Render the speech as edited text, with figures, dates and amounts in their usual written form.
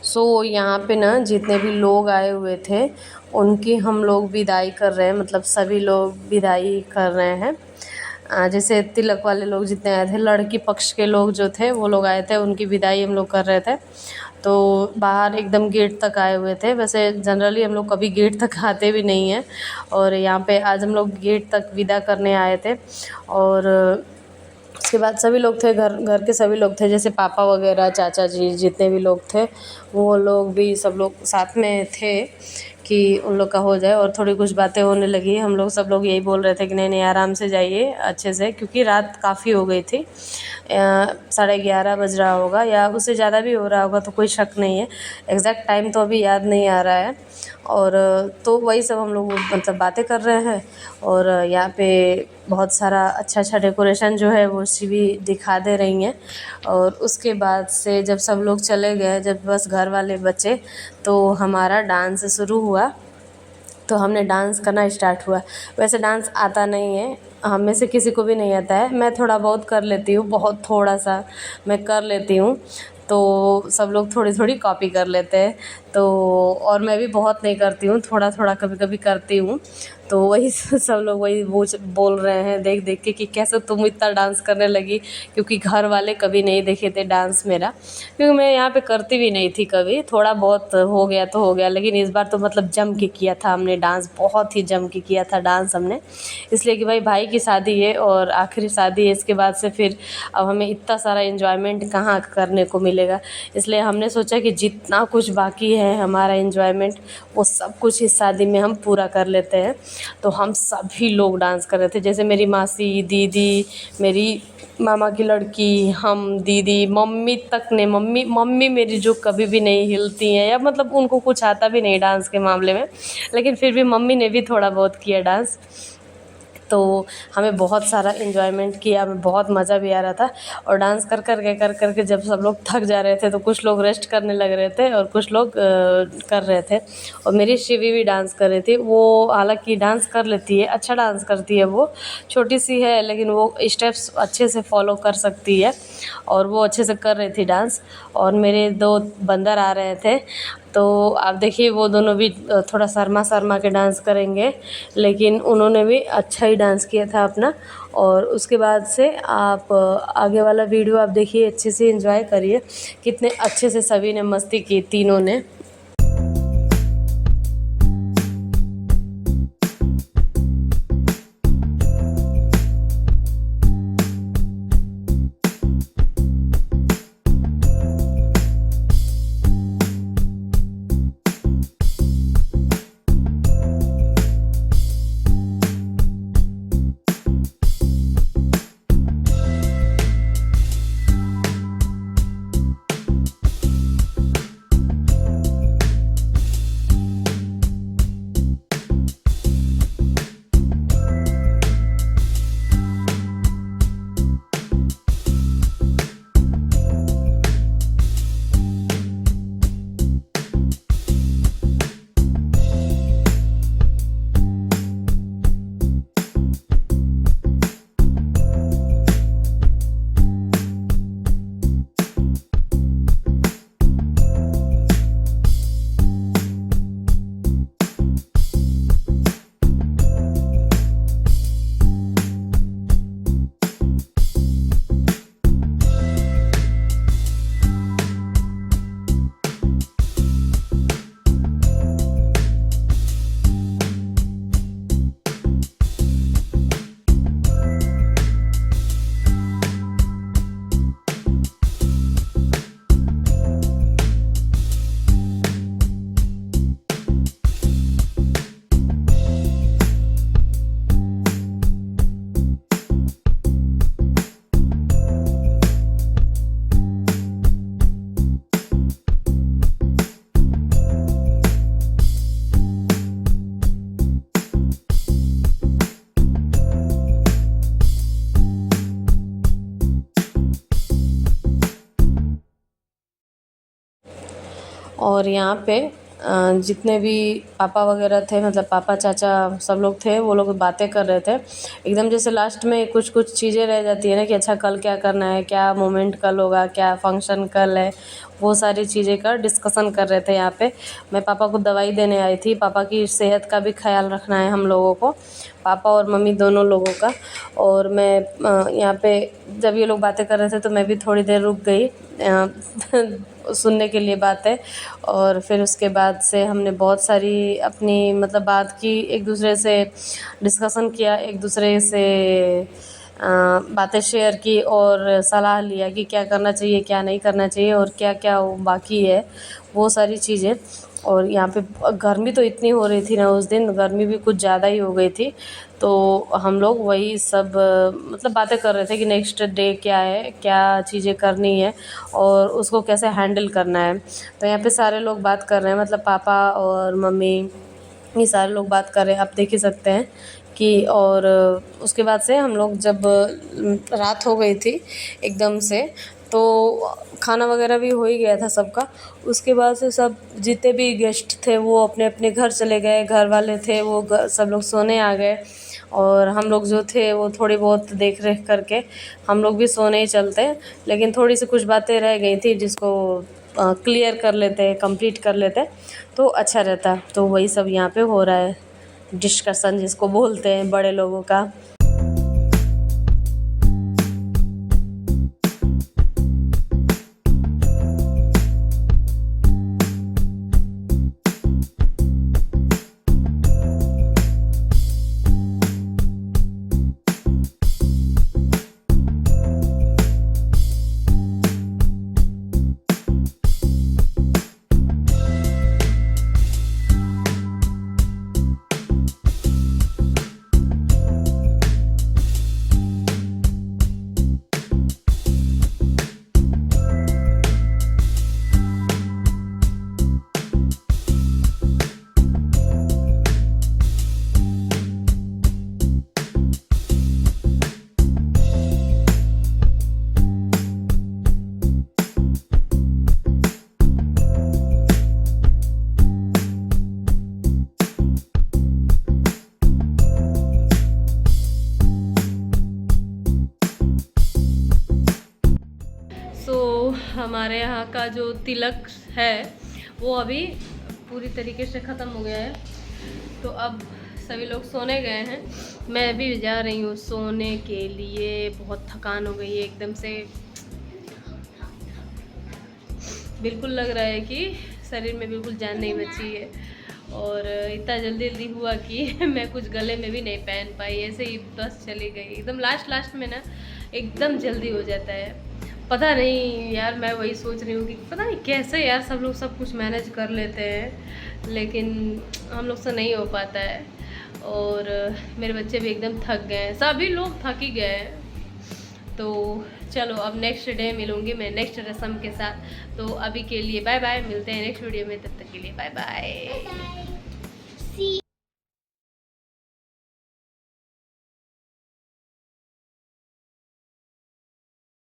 सो यहाँ पे ना जितने भी लोग आए हुए थे उनकी हम लोग विदाई कर रहे हैं, मतलब सभी लोग विदाई कर रहे हैं। जैसे तिलक वाले लोग जितने आए थे, लड़की पक्ष के लोग जो थे वो लोग आए थे, उनकी विदाई हम लोग कर रहे थे। तो बाहर एकदम गेट तक आए हुए थे। वैसे जनरली हम लोग कभी गेट तक आते भी नहीं हैं, और यहाँ पे आज हम लोग गेट तक विदा करने आए थे। और उसके बाद सभी लोग थे, घर घर के सभी लोग थे, जैसे पापा वगैरह, चाचा जी, जितने भी लोग थे वो लोग भी सब लोग साथ में थे कि उन लोग का हो जाए। और थोड़ी कुछ बातें होने लगी, हम लोग सब लोग यही बोल रहे थे कि नहीं नहीं आराम से जाइए अच्छे से, क्योंकि रात काफ़ी हो गई थी। 11:30 बज रहा होगा या उससे ज़्यादा भी हो रहा होगा, तो कोई शक नहीं है। एग्जैक्ट टाइम तो अभी याद नहीं आ रहा है। और तो वही सब हम लोग मतलब बातें कर रहे हैं। और यहाँ पे बहुत सारा अच्छा अच्छा डेकोरेशन जो है वो भी दिखा दे रही हैं। और उसके बाद से जब सब लोग चले गए, जब बस घर वाले बचे, तो हमारा डांस शुरू हुआ। तो हमने डांस करना स्टार्ट हुआ। वैसे डांस आता नहीं है, हम में से किसी को भी नहीं आता है। मैं थोड़ा बहुत कर लेती हूँ, बहुत थोड़ा सा मैं कर लेती हूँ। तो सब लोग थोड़ी थोड़ी कॉपी कर लेते हैं। तो और मैं भी बहुत नहीं करती हूँ, थोड़ा थोड़ा कभी कभी करती हूँ। तो वही सब लोग वही बोल रहे हैं देख देख के कि कैसे तुम इतना डांस करने लगी, क्योंकि घर वाले कभी नहीं देखे थे डांस मेरा, क्योंकि मैं यहाँ पे करती भी नहीं थी कभी। थोड़ा बहुत हो गया तो हो गया, लेकिन इस बार तो मतलब जम के किया था हमने डांस, बहुत ही जम के किया था डांस हमने। इसलिए कि भाई की शादी है और आखिरी शादी है, इसके बाद से फिर अब हमें इतना सारा एंजॉयमेंट कहाँ करने को मिलेगा। इसलिए हमने सोचा कि जितना कुछ बाकी है हमारा एंजॉयमेंट, वो सब कुछ इस शादी में हम पूरा कर लेते हैं। तो हम सभी लोग डांस कर रहे थे, जैसे मेरी मासी, दीदी, मेरी मामा की लड़की, हम, दीदी, मम्मी तक ने, मम्मी मेरी जो कभी भी नहीं हिलती हैं, या मतलब उनको कुछ आता भी नहीं डांस के मामले में, लेकिन फिर भी मम्मी ने भी थोड़ा बहुत किया डांस। तो हमें बहुत सारा एंजॉयमेंट किया, हमें बहुत मज़ा भी आ रहा था। और डांस कर के जब सब लोग थक जा रहे थे, तो कुछ लोग रेस्ट करने लग रहे थे और कुछ लोग कर रहे थे। और मेरी शिवी भी डांस कर रही थी। वो हालांकि डांस कर लेती है, अच्छा डांस करती है, वो छोटी सी है लेकिन वो स्टेप्स अच्छे से फॉलो कर सकती है, और वो अच्छे से कर रही थी डांस। और मेरे दो बंदर आ रहे थे, तो आप देखिए वो दोनों भी थोड़ा शर्मा शर्मा के डांस करेंगे, लेकिन उन्होंने भी अच्छा ही डांस किया था अपना। और उसके बाद से आप आगे वाला वीडियो आप देखिए, अच्छे से एंजॉय करिए, कितने अच्छे से सभी ने मस्ती की, तीनों ने। और यहाँ पे जितने भी पापा वगैरह थे, मतलब पापा चाचा सब लोग थे, वो लोग बातें कर रहे थे। एकदम जैसे लास्ट में कुछ कुछ चीज़ें रह जाती है ना कि अच्छा कल क्या करना है, क्या मोमेंट कल होगा, क्या फंक्शन कल है, वो सारी चीज़ें का डिस्कशन कर रहे थे यहाँ पे। मैं पापा को दवाई देने आई थी, पापा की सेहत का भी ख्याल रखना है हम लोगों को, पापा और मम्मी दोनों लोगों का। और मैं यहाँ पे जब ये लोग बातें कर रहे थे तो मैं भी थोड़ी देर रुक गई सुनने के लिए बातें। और फिर उसके बाद से हमने बहुत सारी अपनी मतलब बात की, एक दूसरे से डिस्कशन किया, एक दूसरे से बातें शेयर की और सलाह लिया कि क्या करना चाहिए, क्या नहीं करना चाहिए और क्या क्या बाकी है, वो सारी चीज़ें। और यहाँ पे गर्मी तो इतनी हो रही थी ना, उस दिन गर्मी भी कुछ ज़्यादा ही हो गई थी। तो हम लोग वही सब मतलब बातें कर रहे थे कि नेक्स्ट डे क्या है, क्या चीज़ें करनी है और उसको कैसे हैंडल करना है। तो यहाँ पे सारे लोग बात कर रहे हैं, मतलब पापा और मम्मी, ये सारे लोग बात कर रहे हैं, आप देख ही सकते हैं कि। और उसके बाद से हम लोग जब रात हो गई थी एकदम से, तो खाना वगैरह भी हो ही गया था सबका। उसके बाद से सब जितने भी गेस्ट थे वो अपने अपने घर चले गए, घर वाले थे वो सब लोग सोने आ गए। और हम लोग जो थे वो थोड़ी बहुत देख रेख करके हम लोग भी सोने ही चलते। लेकिन थोड़ी सी कुछ बातें रह गई थी जिसको क्लियर कर लेते, कंप्लीट कर लेते तो अच्छा रहता। तो वही सब यहाँ पे हो रहा है, डिस्कशन जिसको बोलते हैं बड़े लोगों का। हमारे यहाँ का जो तिलक है वो अभी पूरी तरीके से ख़त्म हो गया है। तो अब सभी लोग सोने गए हैं, मैं भी जा रही हूँ सोने के लिए। बहुत थकान हो गई है एकदम से, बिल्कुल लग रहा है कि शरीर में बिल्कुल जान नहीं बची है। और इतना जल्दी जल्दी हुआ कि मैं कुछ गले में भी नहीं पहन पाई, ऐसे ही बस चली गई एकदम लास्ट में ना, एकदम जल्दी हो जाता है। पता नहीं यार, मैं वही सोच रही हूँ कि पता नहीं कैसे यार सब लोग सब कुछ मैनेज कर लेते हैं, लेकिन हम लोग से नहीं हो पाता है। और मेरे बच्चे भी एकदम थक गए हैं, सभी लोग थक ही गए हैं। तो चलो अब नेक्स्ट डे मिलूँगी मैं नेक्स्ट रस्म के साथ। तो अभी के लिए बाय बाय, मिलते हैं नेक्स्ट वीडियो में, तब तक के लिए बाय बाय।